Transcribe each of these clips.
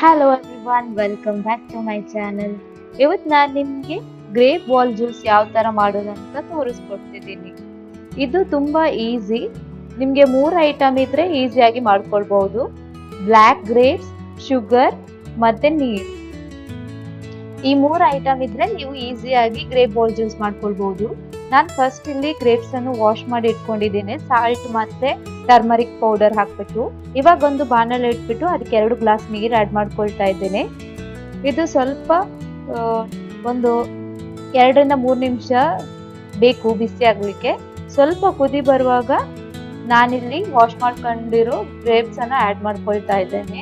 Hello everyone, welcome back to my channel. ಇವತ್ತು ನಾನು ನಿಮಗೆ ಗ್ರೇಪ್ ಬಾಲ್ ಜ್ಯೂಸ್ ಯಾವ ಥರ ಮಾಡೋದಂತ ತೋರಿಸ್ಕೊಡ್ತಿದ್ದೀನಿ. ಇದು ತುಂಬ ಈಸಿ. ನಿಮಗೆ 3 ಐಟಮ್ ಇದ್ರೆ ಈಸಿಯಾಗಿ ಮಾಡ್ಕೊಳ್ಬಹುದು. ಬ್ಲ್ಯಾಕ್ ಗ್ರೇಪ್ಸ್, ಶುಗರ್ ಮತ್ತು ನೀರು. ಈ 3 ಐಟಮ್ ಇದ್ರೆ ನೀವು ಈಸಿಯಾಗಿ ಗ್ರೇಪ್ ಬಾಲ್ ಜ್ಯೂಸ್ ಮಾಡ್ಕೊಳ್ಬಹುದು. ನಾನು ಫಸ್ಟ್ ಇಲ್ಲಿ ಗ್ರೇಪ್ಸ್ ಅನ್ನು ವಾಶ್ ಮಾಡಿ ಇಟ್ಕೊಂಡಿದ್ದೇನೆ, ಸಾಲ್ಟ್ ಮತ್ತೆ ಟರ್ಮರಿಕ್ ಪೌಡರ್ ಹಾಕ್ಬಿಟ್ಟು. ಇವಾಗ ಒಂದು ಬಾಣಲೆ ಇಟ್ಬಿಟ್ಟು ಅದಕ್ಕೆ 2 ಗ್ಲಾಸ್ ನೀರು ಆ್ಯಡ್ ಮಾಡ್ಕೊಳ್ತಾ ಇದ್ದೇನೆ. ಇದು ಸ್ವಲ್ಪ ಒಂದು 2ರಿಂದ 3 ನಿಮಿಷ ಬೇಕು ಬಿಸಿ ಆಗಲಿಕ್ಕೆ. ಸ್ವಲ್ಪ ಕುದಿ ಬರುವಾಗ ನಾನಿಲ್ಲಿ ವಾಶ್ ಮಾಡ್ಕೊಂಡಿರೋ ಗ್ರೇಪ್ಸ್ ಅನ್ನ ಆ್ಯಡ್ ಮಾಡ್ಕೊಳ್ತಾ ಇದ್ದೇನೆ.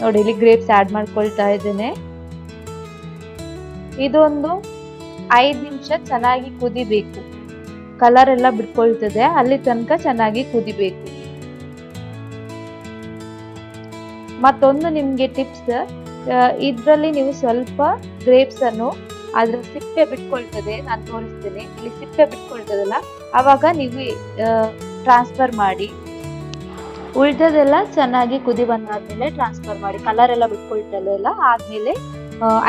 ನೋಡಿ, ಇಲ್ಲಿ ಗ್ರೇಪ್ಸ್ ಆ್ಯಡ್ ಮಾಡ್ಕೊಳ್ತಾ ಇದ್ದೇನೆ. ಇದೊಂದು 5 ನಿಮಿಷ ಚೆನ್ನಾಗಿ ಕುದಿಬೇಕು. ಕಲರ್ ಎಲ್ಲ ಬಿಟ್ಕೊಳ್ತದೆ, ಅಲ್ಲಿ ತನಕ ಚೆನ್ನಾಗಿ ಕುದಿಬೇಕು. ಮತ್ತೊಂದು ನಿಮ್ಗೆ ಟಿಪ್ಸ್, ಇದರಲ್ಲಿ ನೀವು ಸ್ವಲ್ಪ ಗ್ರೇಪ್ಸ್ ಅನ್ನು ಅದ್ರ ಸಿಪ್ಪೆ ಬಿಟ್ಕೊಳ್ತದೆ, ನಾನು ತೋರಿಸ್ತೇನೆ. ಇಲ್ಲಿ ಸಿಪ್ಪೆ ಬಿಟ್ಕೊಳ್ತದಲ್ಲ, ಅವಾಗ ನೀವು ಟ್ರಾನ್ಸ್ಫರ್ ಮಾಡಿ. ಉಳಿದದೆಲ್ಲ ಚೆನ್ನಾಗಿ ಕುದಿ ಬಂದಾದ್ಮೇಲೆ ಟ್ರಾನ್ಸ್ಫರ್ ಮಾಡಿ. ಕಲರ್ ಎಲ್ಲ ಬಿಟ್ಕೊಳ್ತದಲ್ಲ, ಆದ್ಮೇಲೆ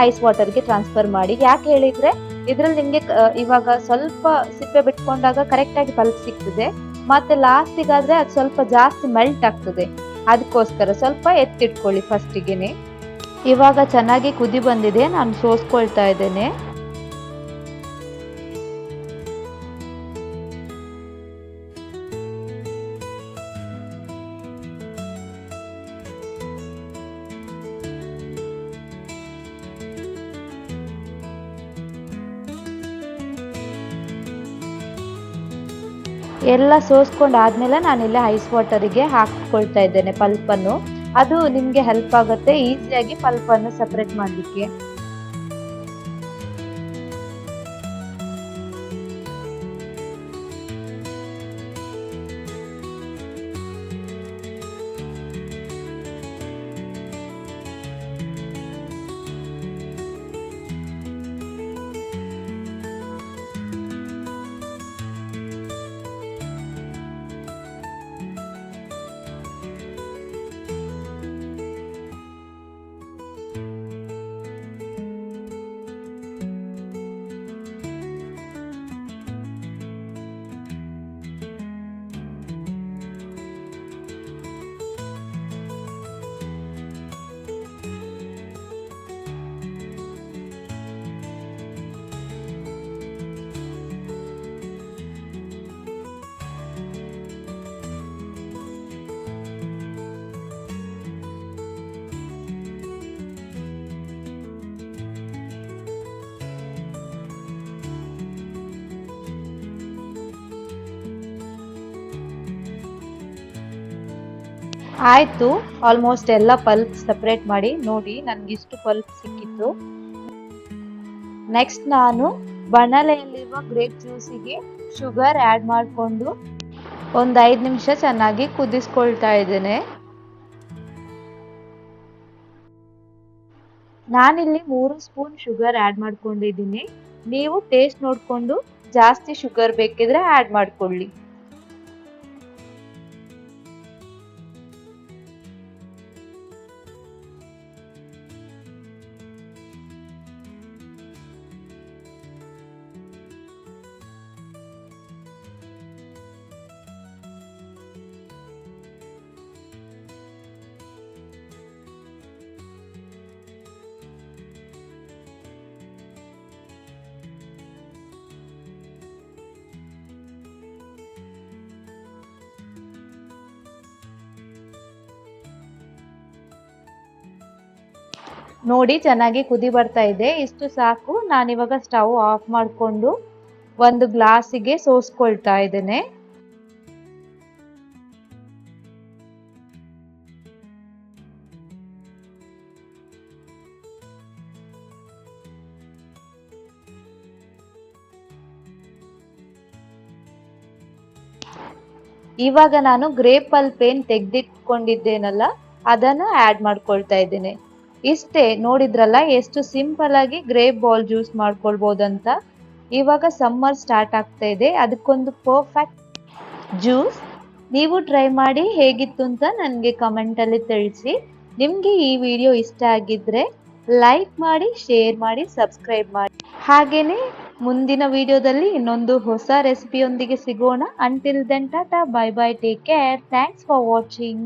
ಐಸ್ ವಾಟರ್ಗೆ ಟ್ರಾನ್ಸ್ಫರ್ ಮಾಡಿ. ಯಾಕೆ ಹೇಳಿದ್ರೆ ಇದ್ರಲ್ಲಿ ನಿಮ್ಗೆ ಇವಾಗ ಸ್ವಲ್ಪ ಸಿಪ್ಪೆ ಬಿಟ್ಕೊಂಡಾಗ ಕರೆಕ್ಟ್ ಆಗಿ ಪಲ್ಪ್ ಸಿಗ್ತದೆ, ಮತ್ತೆ ಲಾಸ್ಟಿಗಾದ್ರೆ ಅದು ಸ್ವಲ್ಪ ಜಾಸ್ತಿ ಮೆಲ್ಟ್ ಆಗ್ತದೆ. ಅದಕ್ಕೋಸ್ಕರ ಸ್ವಲ್ಪ ಎತ್ತಿಟ್ಕೊಳ್ಳಿ ಫಸ್ಟಿಗೆನೆ. ಇವಾಗ ಚೆನ್ನಾಗಿ ಕುದಿ ಬಂದಿದೆ, ನಾನು ಸೋಸ್ಕೊಳ್ತಾ ಇದ್ದೇನೆ. ಎಲ್ಲ ಸೋಸ್ಕೊಂಡಾದ್ಮೇಲೆ ನಾನಿಲ್ಲಿ ಐಸ್ ವಾಟರಿಗೆ ಹಾಕ್ಕೊಳ್ತಾ ಇದ್ದೇನೆ ಪಲ್ಪನ್ನು. ಅದು ನಿಮಗೆ ಹೆಲ್ಪ್ ಆಗುತ್ತೆ ಈಸಿಯಾಗಿ ಪಲ್ಪನ್ನು ಸೆಪರೇಟ್ ಮಾಡಲಿಕ್ಕೆ. ಆಯ್ತು, ಆಲ್ಮೋಸ್ಟ್ ಎಲ್ಲ ಪಲ್ಪ್ ಸೆಪರೇಟ್ ಮಾಡಿ. ನೋಡಿ, ನನಗಿಷ್ಟು ಪಲ್ಪ್ ಸಿಕ್ಕಿತ್ತು. ನೆಕ್ಸ್ಟ್ ನಾನು ಬಾಣಲೆಯಲ್ಲಿರುವ ಗ್ರೇಪ್ ಜ್ಯೂಸಿಗೆ ಶುಗರ್ ಆ್ಯಡ್ ಮಾಡಿಕೊಂಡು ಒಂದು 5 ನಿಮಿಷ ಚೆನ್ನಾಗಿ ಕುದಿಸ್ಕೊಳ್ತಾ ಇದ್ದೇನೆ. ನಾನಿಲ್ಲಿ 3 ಸ್ಪೂನ್ ಶುಗರ್ ಆ್ಯಡ್ ಮಾಡ್ಕೊಂಡಿದ್ದೀನಿ. ನೀವು ಟೇಸ್ಟ್ ನೋಡಿಕೊಂಡು ಜಾಸ್ತಿ ಶುಗರ್ ಬೇಕಿದ್ರೆ ಆ್ಯಡ್ ಮಾಡ್ಕೊಳ್ಳಿ. ನೋಡಿ, ಚೆನ್ನಾಗಿ ಕುದಿ ಬರ್ತಾ ಇದೆ. ಇಷ್ಟು ಸಾಕು. ನಾನಿವಾಗ ಸ್ಟವ್ ಆಫ್ ಮಾಡಿಕೊಂಡು ಒಂದು ಗ್ಲಾಸಿಗೆ ಸೋಸ್ಕೊಳ್ತಾ ಇದ್ದೇನೆ. ಇವಾಗ ನಾನು ಗ್ರೇಪ್ ಪಲ್ಪ್ ಏನ್ ತೆಗೆದಿಟ್ಕೊಂಡಿದ್ದೇನಲ್ಲ, ಅದನ್ನು ಆ್ಯಡ್ ಮಾಡ್ಕೊಳ್ತಾ ಇದ್ದೇನೆ. ಇಷ್ಟೇ, ನೋಡಿದ್ರಲ್ಲ ಎಷ್ಟು ಸಿಂಪಲ್ ಆಗಿ ಗ್ರೇಪ್ ಬಾಲ್ ಜ್ಯೂಸ್ ಮಾಡ್ಕೊಳ್ಬೋದಂತ. ಇವಾಗ ಸಮ್ಮರ್ ಸ್ಟಾರ್ಟ್ ಆಗ್ತಾ ಇದೆ, ಅದಕ್ಕೊಂದು ಪರ್ಫೆಕ್ಟ್ ಜ್ಯೂಸ್. ನೀವು ಟ್ರೈ ಮಾಡಿ ಹೇಗಿತ್ತು ಅಂತ ನನಗೆ ಕಮೆಂಟಲ್ಲಿ ತಿಳಿಸಿ. ನಿಮಗೆ ಈ ವಿಡಿಯೋ ಇಷ್ಟ ಆಗಿದ್ರೆ ಲೈಕ್ ಮಾಡಿ, ಶೇರ್ ಮಾಡಿ, ಸಬ್ಸ್ಕ್ರೈಬ್ ಮಾಡಿ. ಹಾಗೇನೆ ಮುಂದಿನ ವಿಡಿಯೋದಲ್ಲಿ ಇನ್ನೊಂದು ಹೊಸ ರೆಸಿಪಿಯೊಂದಿಗೆ ಸಿಗೋಣ. Until then tata, bye bye, take care, thanks for watching.